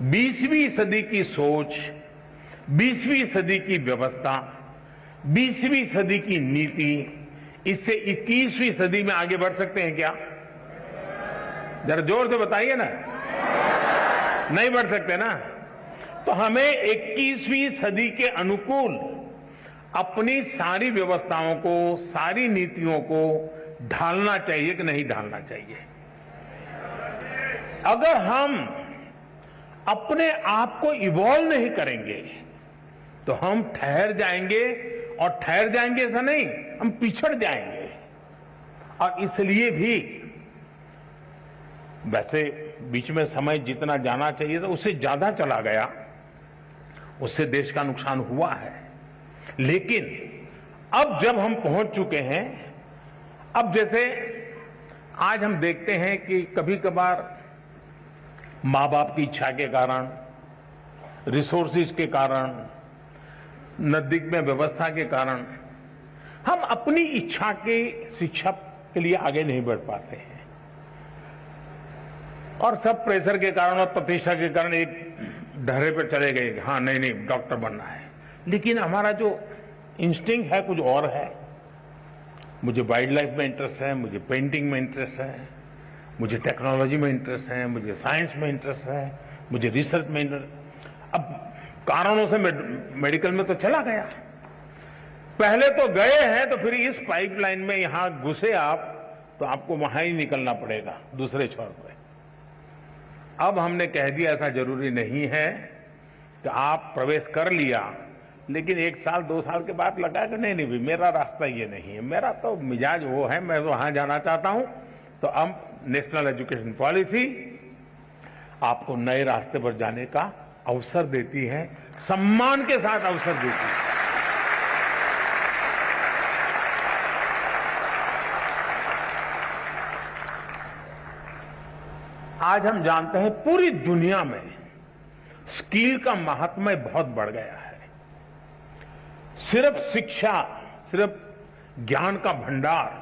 20वीं सदी की सोच, 20वीं सदी की व्यवस्था, 20वीं सदी की नीति, इससे 21वीं सदी में आगे बढ़ सकते हैं क्या? जरा जोर से बताइए ना। नहीं बढ़ सकते ना। तो हमें 21वीं सदी के अनुकूल अपनी सारी व्यवस्थाओं को, सारी नीतियों को ढालना चाहिए कि नहीं ढालना चाहिए? अगर हम अपने आप को इवॉल्व नहीं करेंगे तो हम ठहर जाएंगे, और ठहर जाएंगे ऐसा नहीं, हम पिछड़ जाएंगे। और इसलिए भी वैसे बीच में समय जितना जाना चाहिए था उससे ज्यादा चला गया, उससे देश का नुकसान हुआ है। लेकिन अब जब हम पहुंच चुके हैं, अब जैसे आज हम देखते हैं कि कभी कभार मां बाप की इच्छा के कारण, रिसोर्सेज के कारण, नजदीक में व्यवस्था के कारण हम अपनी इच्छा की शिक्षा के लिए आगे नहीं बढ़ पाते हैं, और सब प्रेशर के कारण और प्रतिष्ठा के कारण एक ढर्रे पर चले गए, हाँ नहीं नहीं डॉक्टर बनना है। लेकिन हमारा जो इंस्टिंक्ट है कुछ और है। मुझे वाइल्ड लाइफ में इंटरेस्ट है, मुझे पेंटिंग में इंटरेस्ट है, मुझे टेक्नोलॉजी में इंटरेस्ट है, मुझे साइंस में इंटरेस्ट है, मुझे रिसर्च में इंटरेस्ट। अब कारणों से मैं मेडिकल में तो चला गया, पहले तो गए हैं, तो फिर इस पाइपलाइन में यहां घुसे आप तो आपको वहां ही निकलना पड़ेगा दूसरे छोर पे। अब हमने कह दिया ऐसा जरूरी नहीं है कि आप प्रवेश कर लिया, लेकिन 1 साल 2 साल के बाद लगा कि नहीं नहीं मेरा रास्ता ये नहीं है, मेरा तो मिजाज वो है, मैं वहां जाना चाहता हूं। तो अब नेशनल एजुकेशन पॉलिसी आपको नए रास्ते पर जाने का अवसर देती है, सम्मान के साथ अवसर देती है। आज हम जानते हैं पूरी दुनिया में स्किल का महात्म्य बहुत बढ़ गया है। सिर्फ शिक्षा, सिर्फ ज्ञान का भंडार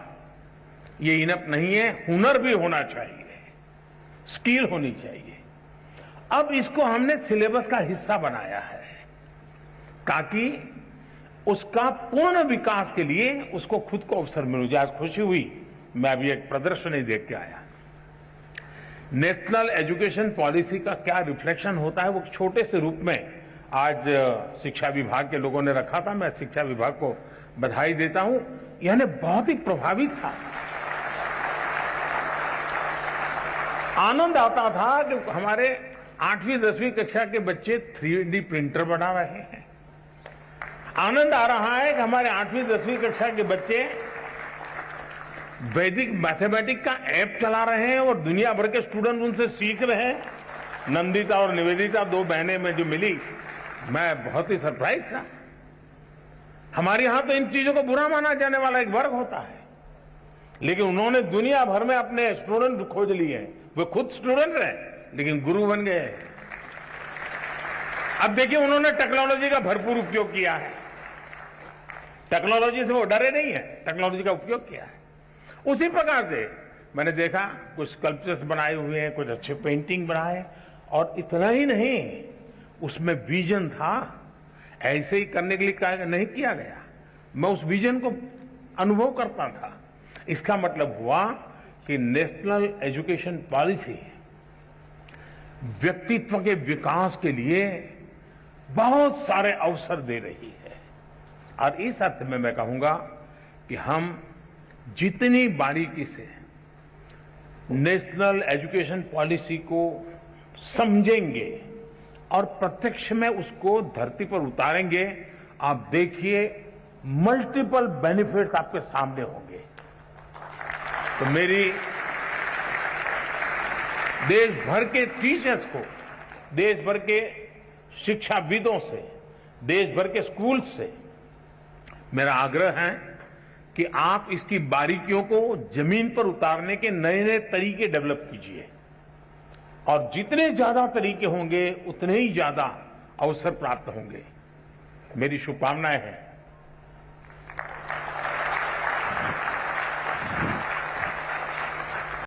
ये इनफ नहीं है, हुनर भी होना चाहिए, स्किल होनी चाहिए। अब इसको हमने सिलेबस का हिस्सा बनाया है ताकि उसका पूर्ण विकास के लिए उसको खुद को अवसर मिल जाए। आज खुशी हुई, मैं अभी एक प्रदर्शनी देख के आया। नेशनल एजुकेशन पॉलिसी का क्या रिफ्लेक्शन होता है वो छोटे से रूप में आज शिक्षा विभाग के लोगों ने रखा था। मैं शिक्षा विभाग को बधाई देता हूं, यानी बहुत ही प्रभावित था। आनंद आता था कि हमारे 8वीं 10वीं कक्षा के बच्चे 3D प्रिंटर बना रहे हैं। आनंद आ रहा है कि हमारे 8वीं 10वीं कक्षा के बच्चे वैदिक मैथमेटिक्स का ऐप चला रहे हैं और दुनिया भर के स्टूडेंट उनसे सीख रहे हैं। नंदिता और निवेदिता 2 बहनें में जो मिली, मैं बहुत ही सरप्राइज था। हमारे यहां तो इन चीजों को बुरा माना जाने वाला एक वर्ग होता है, लेकिन उन्होंने दुनिया भर में अपने स्टूडेंट खोज लिए हैं। वे खुद स्टूडेंट रहे लेकिन गुरु बन गए। अब देखिए उन्होंने टेक्नोलॉजी का भरपूर उपयोग किया है। टेक्नोलॉजी से वो डरे नहीं है, टेक्नोलॉजी का उपयोग किया है। उसी प्रकार से मैंने देखा कुछ स्कल्पचर्स बनाए हुए हैं, कुछ अच्छे पेंटिंग बनाए, और इतना ही नहीं उसमें विजन था। ऐसे ही करने के लिए क्या नहीं किया गया, मैं उस विजन को अनुभव करता था। इसका मतलब हुआ कि नेशनल एजुकेशन पॉलिसी व्यक्तित्व के विकास के लिए बहुत सारे अवसर दे रही है। और इस अर्थ में मैं कहूंगा कि हम जितनी बारीकी से नेशनल एजुकेशन पॉलिसी को समझेंगे और प्रत्यक्ष में उसको धरती पर उतारेंगे, आप देखिए मल्टीपल बेनिफिट्स आपके सामने होंगे। तो मेरी देश भर के टीचर्स को, देश भर के शिक्षाविदों से, देश भर के स्कूल से मेरा आग्रह है कि आप इसकी बारीकियों को जमीन पर उतारने के नए नए तरीके डेवलप कीजिए, और जितने ज्यादा तरीके होंगे उतने ही ज्यादा अवसर प्राप्त होंगे। मेरी शुभकामनाएं हैं